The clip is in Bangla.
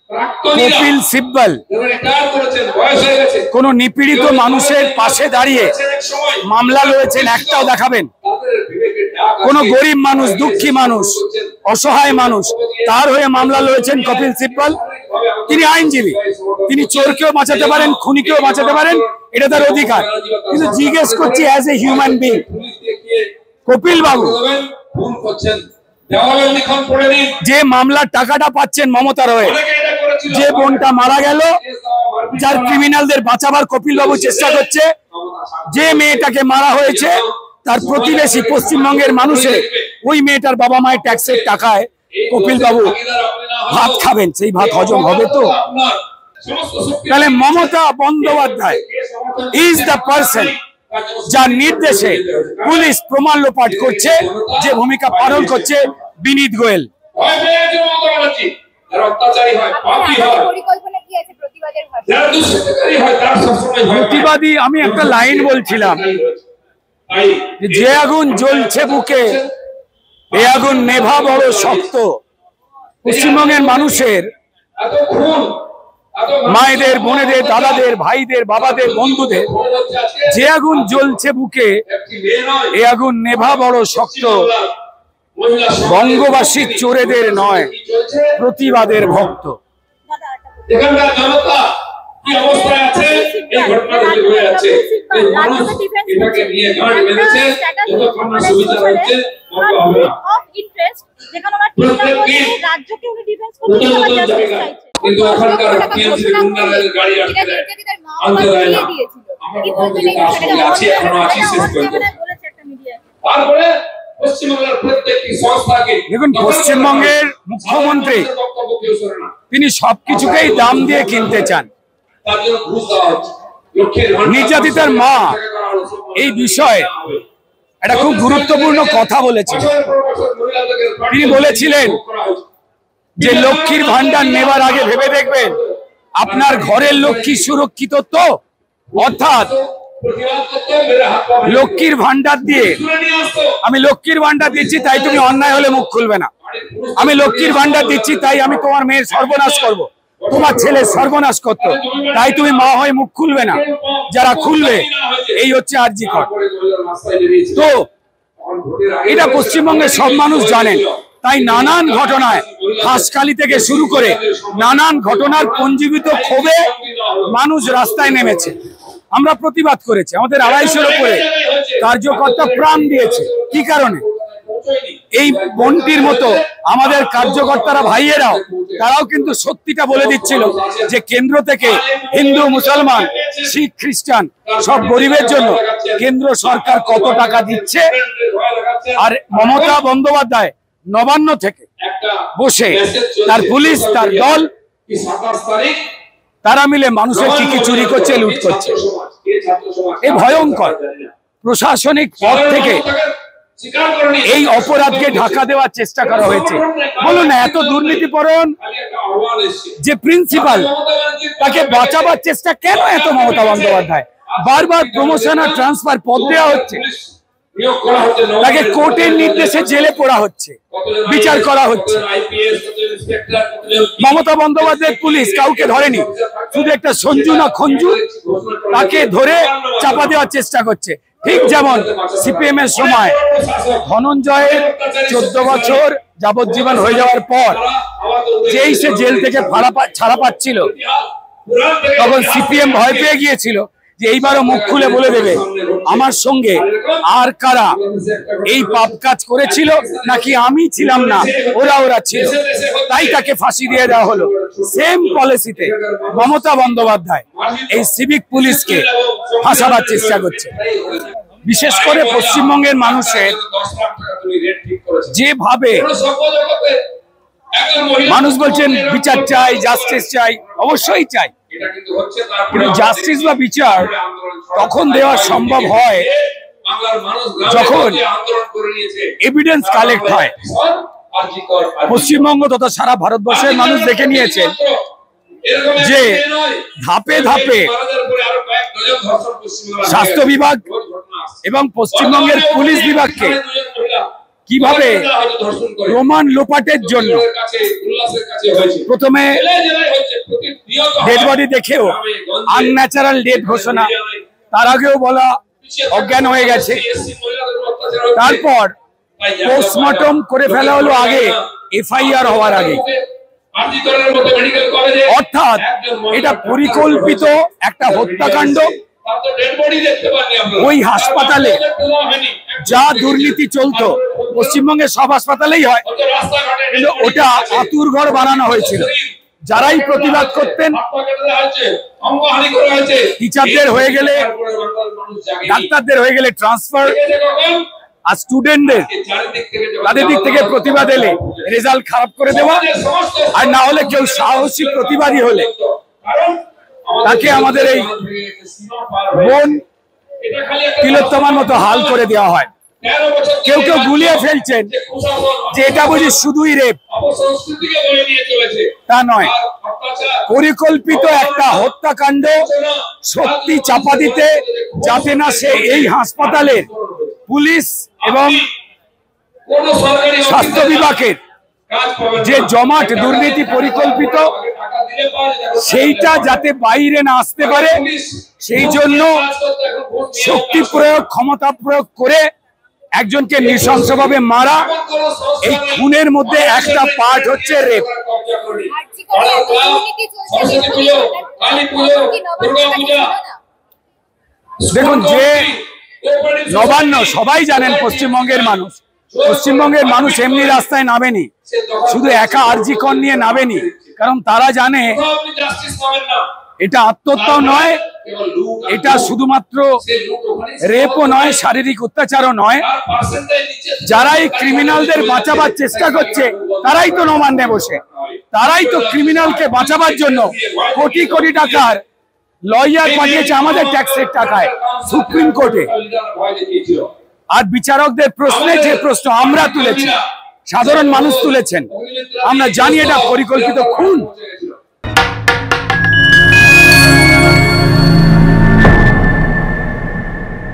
কপিল সিব্বল কোন নিপীড়িত মানুষের পাশে দাঁড়িয়ে মামলা লড়েছেন একটাও দেখাবেন? কোন গরিব মানুষ, দুঃখী মানুষ, অসহায় মানুষ তার হয়ে মামলা লড়েছেন কপিল সিব্বল? তিনি আইনজীবী, তিনি চোরকেও বাঁচাতে পারেন, খুনিকেও বাঁচাতে পারেন, এটা তার অধিকার। কিন্তু জিজ্ঞেস করছি as a human being, Kapil বাবু যে মামলার টাকাটা পাচ্ছেন মমতার হয়ে, যে বোনটা মারা গেল, যার ক্রিমিনালদের বাঁচাবার কপিল বাবু চেষ্টা করছে, যে মেয়েটাকে মারা হয়েছে তার প্রতিবেশী পশ্চিমবঙ্গের মানুষের ওই মেয়েটার বাবা মায়ের ট্যাক্সের টাকায় কপিল বাবু ভাত খাবেন, সেই ভাত হজম হবে তো? তাহলে Mamata Bandyopadhyay is the person যার নির্দেশে পুলিশ প্রমাণ লোপাট করছে, যে ভূমিকা পালন করছে বিনীত গোয়েল। প্রতিবাদী আমি একটা লাইন বলছিলাম, যে আগুন জ্বলছে বুকে এ আগুন নেভা বড় শক্ত। পশ্চিমবঙ্গের মানুষের, মায়েদের, বোনেদের, দাদাদের, ভাইদের, বাবাদের, বন্ধুদের যে আগুন জ্বলছে বুকে এ আগুন নেভা বড় শক্ত। বঙ্গবাসী চোরেদের নয়, প্রতিবাদের ভক্ত। এখানকার জনতা কি অবস্থায় আছে এই ঘটনাটা হয়ে আছে, এই মানুষ এটাকে নিয়ে গাড় মেরেছে, যতক্ষণ না সুবিধা হচ্ছে মতো হবে না। রাজ্যকে উনি ডিফেন্স করতে চাইছেন, কিন্তু এখানকার টিএমসি গুন্ডাদের গাড়ি আটকে দেয়, আনতে দেয় না। আমরা বলতে তার সঙ্গে আছি, এখনো আছি, শেষ পর্যন্ত। তারপরে পশ্চিমবঙ্গের প্রত্যেকটি সংস্থাকে দেখুন, পশ্চিমবঙ্গের মুখ্যমন্ত্রী তিনি সবকিছুকেই দাম দিয়ে কিনতে চান। নির্যাতিতার মা এই বিষয়ে একটা খুব গুরুত্বপূর্ণ কথা বলেছেন। তিনি বলেছিলেন যে লক্ষ্মীর ভান্ডার নেবার আগে ভেবে দেখবেন আপনার ঘরের লক্ষ্মী সুরক্ষিত তো। অর্থাৎ লক্ষ্মীর ভান্ডার দিয়ে, আমি লক্ষ্মীর ভান্ডার দিচ্ছি তাই তুমি অন্যায় হলে মুখ খুলবে না, আমি লক্ষ্মীর ভান্ডার দিচ্ছি তাই আমি তোমার মেয়ের সর্বনাশ করব, তোমার ছেলের সর্বনাশ করতো তাই তুমি মা হয়ে মুখ খুলবে না, যারা খুলবে এই হচ্ছে আরজিকর। তো এটা পশ্চিমবঙ্গের সব মানুষ জানেন, তাই নানান ঘটনায় হাঁসখালি থেকে শুরু করে নানান ঘটনার পঞ্জীবিত ক্ষোভে মানুষ রাস্তায় নেমেছে। আমরা প্রতিবাদ করেছি, আমাদের 250-এর উপরে কার্যকর্তা প্রাণ দিয়েছে। কি কারণে? এই বন্টির মতো আমাদের কার্যকর্তারা, ভাইয়েরাও, তারাও কিন্তু সত্যিটা বলে দিচ্ছিল যে কেন্দ্র থেকে হিন্দু, মুসলমান, শিখ, খ্রিস্টান সব গরিবের জন্য কেন্দ্র সরকার কত টাকা দিচ্ছে। আর মমতা বন্দ্যোপাধ্যায় নবান্ন থেকে বসে তার পুলিশ, তার দল, তারা মিলে মানুষের কি কি চুরি করছে, লুট করছে। এই ভয়ঙ্কর প্রশাসনিক পদ থেকে এই অপরাধকে ঢাকা দেওয়ার চেষ্টা করা হয়েছে। বলুন না, এত দুর্নীতিপরণ যে প্রিন্সিপাল, তাকে বাঁচাবার চেষ্টা কেন এত মমতা বন্দ্যোপাধ্যায়? বারবার প্রমোশন আর ট্রান্সফার পদ দেওয়া হচ্ছে, তাকে কোর্টের নির্দেশে জেলে পড়া হচ্ছে, বিচার করা হচ্ছে। মমতা বন্দ্যোপাধ্যায়ের পুলিশ কাউকে ধরেনি, শুধু একটা সঞ্জু না খঞ্জু তাকে ধরে চাপা দেওয়ার চেষ্টা করছে। ঠিক যেমন সিপিএম এর সময় ধনঞ্জয়ের 14 বছর যাবজ্জীবন হয়ে যাওয়ার পর যেই সে জেল থেকে ছাড়া পাচ্ছিল, তখন সিপিএম ভয় পেয়ে গিয়েছিল যে এইবারও মুখ খুলে বলে দেবে আমার সঙ্গে আর কারা এই পাপ কাজ করেছিল, নাকি আমি ছিলাম না, ওরা ছিল, তাই তাকে ফাঁসি দিয়ে দেওয়া হলো। সেম পলিসিতে মমতা বন্দ্যোপাধ্যায় এই সিভিক পুলিশকে ফাঁসাবার চেষ্টা করছে। বিশেষ করে পশ্চিমবঙ্গের মানুষের যেভাবে মানুষ বলছেন বিচার চাই, জাস্টিস চাই, অবশ্যই চাই, কিন্তু জাস্টিস বা বিচার তখন দেওয়া সম্ভব হয় যখন এভিডেন্স কালেক্ট হয়। পশ্চিমবঙ্গ তথা সারা ভারতবর্ষের মানুষ দেখে নিয়েছেন যে ধাপে ধাপে স্বাস্থ্য বিভাগ এবং পশ্চিমবঙ্গের পুলিশ বিভাগকে কিভাবে প্রমাণ লোপাটের জন্য প্রথমে ডেড বডি দেখেও আনন্যাচারাল ডেথ ঘোষণা, তার আগেও বলা অজ্ঞান হয়ে গেছে, তারপর পোস্টমর্টম করে ফেলা হলো আগে, এফআইআর হওয়ার আগে। অর্থাৎ এটা পরিকল্পিত একটা হত্যাকাণ্ড। ওই হাসপাতালে যা দুর্নীতি চলতো, পশ্চিমবঙ্গের সব হাসপাতালেই হয়, কিন্তু ওটা আতুর ঘর বানানো হয়েছিল। যারাই প্রতিবাদ করতেন, টিচারদের হয়ে গেলে, ডাক্তারদের হয়ে গেলে ট্রান্সফার, আর স্টুডেন্টদের তাদের দিক থেকে প্রতিবাদ এলে রেজাল্ট খারাপ করে দেওয়া, আর না হলে কেউ সাহসী প্রতিবাদী হলে তাকে আমাদের এই বোন তিলোত্তমার মতো হাল করে দেওয়া হয়। কেউ কেউ গুলিয়ে ফেলছেন যে এটা বুঝি শুধুই রেপ, তা নয়, পরিকল্পিত একটা হত্যাকাণ্ড সত্যি চাপা দিতে, যাতে না সে এই হাসপাতালের পুলিশ এবং স্বাস্থ্য বিভাগের যে জমাট দুর্নীতি পরিকল্পিত, সেইটা যাতে বাইরে না আসতে পারে, সেই জন্য শক্তি প্রয়োগ, ক্ষমতা প্রয়োগ করে একজনকে নৃশংসভাবে মারা। এই খুনের মধ্যে একটা পার্ট হচ্ছে রেপ। দেখুন, যে নবান্ন সবাই জানেন, পশ্চিমবঙ্গের মানুষ এমনি রাস্তায় নামেনি, শুধু একা আরজি কর নিয়ে নামেনি, কারণ তারা জানে এটা আত্মহত্যাও নয়, এটা শুধুমাত্র রেপও নয়, শারীরিক অত্যাচারও নয়। যারা এই ক্রিমিনালদের বাঁচাবার চেষ্টা করছে তারাই তো নবান্নে বসে, তারাই তো ক্রিমিনালকে বাঁচাবার জন্য কোটি কোটি টাকার লয়ার পাঠিয়েছে আমাদের ট্যাক্সের টাকায় সুপ্রিম কোর্টে। আর বিচারকদের প্রশ্নে যে প্রশ্ন আমরা তুলেছি, সাধারণ মানুষ তুলেছেন, আমরা জানি এটা পরিকল্পিত খুন,